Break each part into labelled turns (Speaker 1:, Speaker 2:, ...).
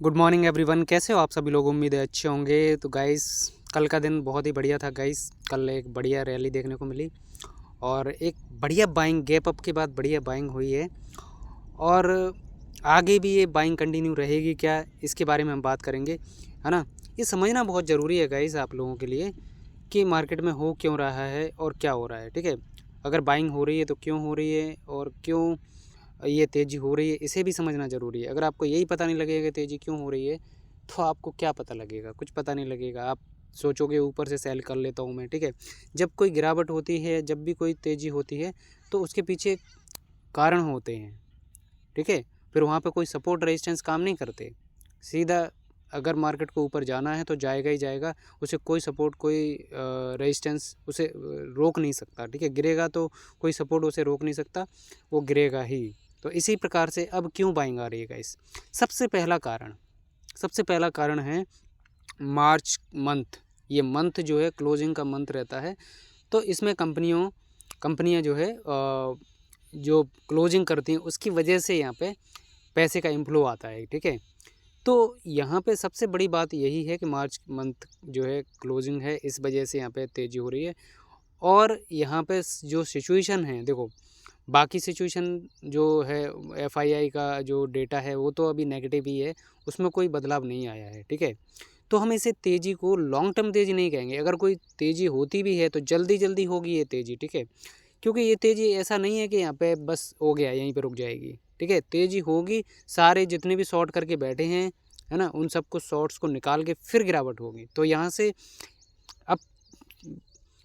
Speaker 1: Good morning everyone, कैसे हो आप सभी लोग। उम्मीद है अच्छे होंगे। तो गाइस, कल का दिन बहुत ही बढ़िया था गाइस। कल एक बढ़िया रैली देखने को मिली और एक बढ़िया बाइंग, गैप अप के बाद बढ़िया बाइंग हुई है। और आगे भी ये बाइंग कंटिन्यू रहेगी क्या, इसके बारे में हम बात करेंगे, है ना। ये समझना बहुत ज़रूरी है गाइस आप लोगों के लिए कि मार्केट में हो क्यों रहा है और क्या हो रहा है। ठीक है, अगर बाइंग हो रही है तो क्यों हो रही है और क्यों ये तेज़ी हो रही है, इसे भी समझना ज़रूरी है। अगर आपको यही पता नहीं लगेगा कि तेज़ी क्यों हो रही है, तो आपको क्या पता लगेगा, कुछ पता नहीं लगेगा। आप सोचोगे ऊपर से सेल कर लेता हूँ मैं। ठीक है, जब कोई गिरावट होती है, जब भी कोई तेज़ी होती है, तो उसके पीछे कारण होते हैं। ठीक है, फिर वहाँ पे कोई सपोर्ट रेजिस्टेंस काम नहीं करते। सीधा अगर मार्केट को ऊपर जाना है तो जाएगा ही जाएगा, उसे कोई सपोर्ट, कोई रेजिस्टेंस उसे रोक नहीं सकता। ठीक है, गिरेगा तो कोई सपोर्ट उसे रोक नहीं सकता, वो गिरेगा ही। तो इसी प्रकार से अब क्यों बाइंग आ रही है गाइस। सबसे पहला कारण है मार्च मंथ। ये मंथ जो है क्लोजिंग का मंथ रहता है, तो इसमें कंपनियां जो है जो क्लोजिंग करती हैं उसकी वजह से यहाँ पे पैसे का इन्फ्लो आता है। ठीक है, तो यहाँ पे सबसे बड़ी बात यही है कि मार्च मंथ जो है क्लोजिंग है, इस वजह से यहाँ पे तेज़ी हो रही है। और यहाँ पे जो सिचुएशन है, देखो बाकी सिचुएशन जो है, एफआईआई का जो डेटा है वो तो अभी नेगेटिव ही है, उसमें कोई बदलाव नहीं आया है। ठीक है, तो हम इसे तेज़ी को लॉन्ग टर्म तेज़ी नहीं कहेंगे। अगर कोई तेज़ी होती भी है तो जल्दी जल्दी होगी ये तेज़ी। ठीक है, क्योंकि ये तेज़ी ऐसा नहीं है कि यहाँ पे बस हो गया यहीं पे रुक जाएगी। ठीक है, तेज़ी होगी, सारे जितने भी शॉर्ट करके बैठे हैं, है ना, उन सबको शॉर्ट्स को निकाल के फिर गिरावट होगी। तो यहाँ से अब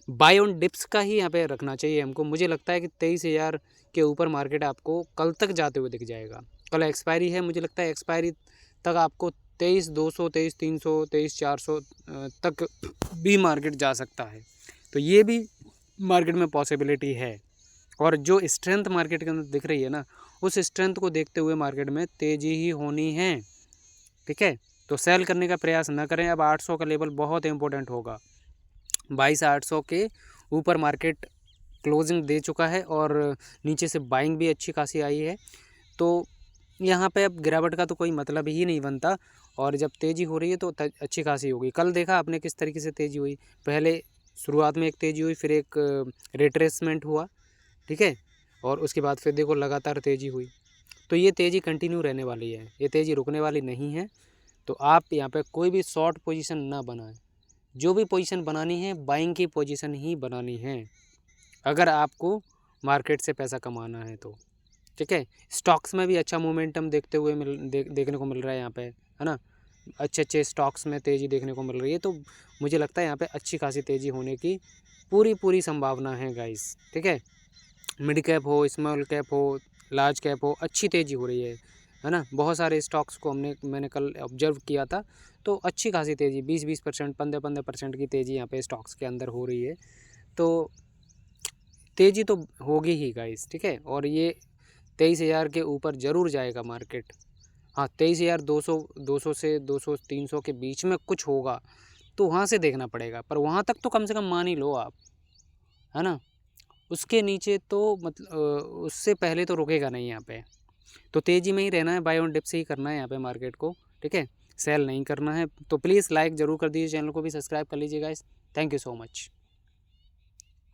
Speaker 1: बाय ऑन डिप्स का ही यहाँ पे रखना चाहिए हमको। मुझे लगता है कि 23,000 के ऊपर मार्केट आपको कल तक जाते हुए दिख जाएगा। कल एक्सपायरी है, मुझे लगता है एक्सपायरी तक आपको 23,200, 23,300, 23,400 तक भी मार्केट जा सकता है। तो ये भी मार्केट में पॉसिबिलिटी है। और जो स्ट्रेंथ मार्केट के अंदर दिख रही है ना, उस स्ट्रेंथ को देखते हुए मार्केट में तेज़ी ही होनी है। ठीक है, तो सेल करने का प्रयास न करें। अब 800 का लेवल बहुत इंपॉर्टेंट होगा। 22,800 के ऊपर मार्केट क्लोजिंग दे चुका है और नीचे से बाइंग भी अच्छी खासी आई है। तो यहाँ पे अब गिरावट का तो कोई मतलब ही नहीं बनता। और जब तेज़ी हो रही है तो अच्छी खासी होगी। कल देखा आपने किस तरीके से तेज़ी हुई। पहले शुरुआत में एक तेज़ी हुई, फिर एक रिट्रेसमेंट हुआ। ठीक है, और उसके बाद फिर देखो लगातार तेज़ी हुई। तो ये तेज़ी कंटिन्यू रहने वाली है, ये तेज़ी रुकने वाली नहीं है। तो आप यहाँ पे कोई भी शॉर्ट पोजीशन ना बनाएं। जो भी पोजीशन बनानी है, बाइंग की पोजीशन ही बनानी है, अगर आपको मार्केट से पैसा कमाना है तो। ठीक है, स्टॉक्स में भी अच्छा मोमेंटम देखते हुए देखने को मिल रहा है यहाँ पे, है ना। अच्छे अच्छे स्टॉक्स में तेज़ी देखने को मिल रही है। तो मुझे लगता है यहाँ पे अच्छी खासी तेज़ी होने की पूरी पूरी संभावना है गाइस। ठीक है, मिड कैप हो, स्मॉल कैप हो, लार्ज कैप हो, अच्छी तेज़ी हो रही है ना। बहुत सारे स्टॉक्स को मैंने कल ऑब्जर्व किया था, तो अच्छी खासी तेज़ी 20-20%, 15-15% की तेज़ी यहाँ पे स्टॉक्स के अंदर हो रही है। तो तेज़ी तो होगी ही गाइस। ठीक है, और ये 23,000 के ऊपर ज़रूर जाएगा मार्केट। हाँ, 23,200, 200 से 200-300 के बीच में कुछ होगा, तो वहाँ से देखना पड़ेगा। पर वहाँ तक तो कम से कम मान ही लो आप, है ना। उसके नीचे तो उससे पहले तो रुकेगा नहीं यहाँ पे। तो तेज़ी में ही रहना है, बाय ऑन डिप से ही करना है यहाँ पे मार्केट को। ठीक है, सेल नहीं करना है। तो प्लीज़ लाइक ज़रूर कर दीजिए, चैनल को भी सब्सक्राइब कर लीजिए guys. Thank you so much.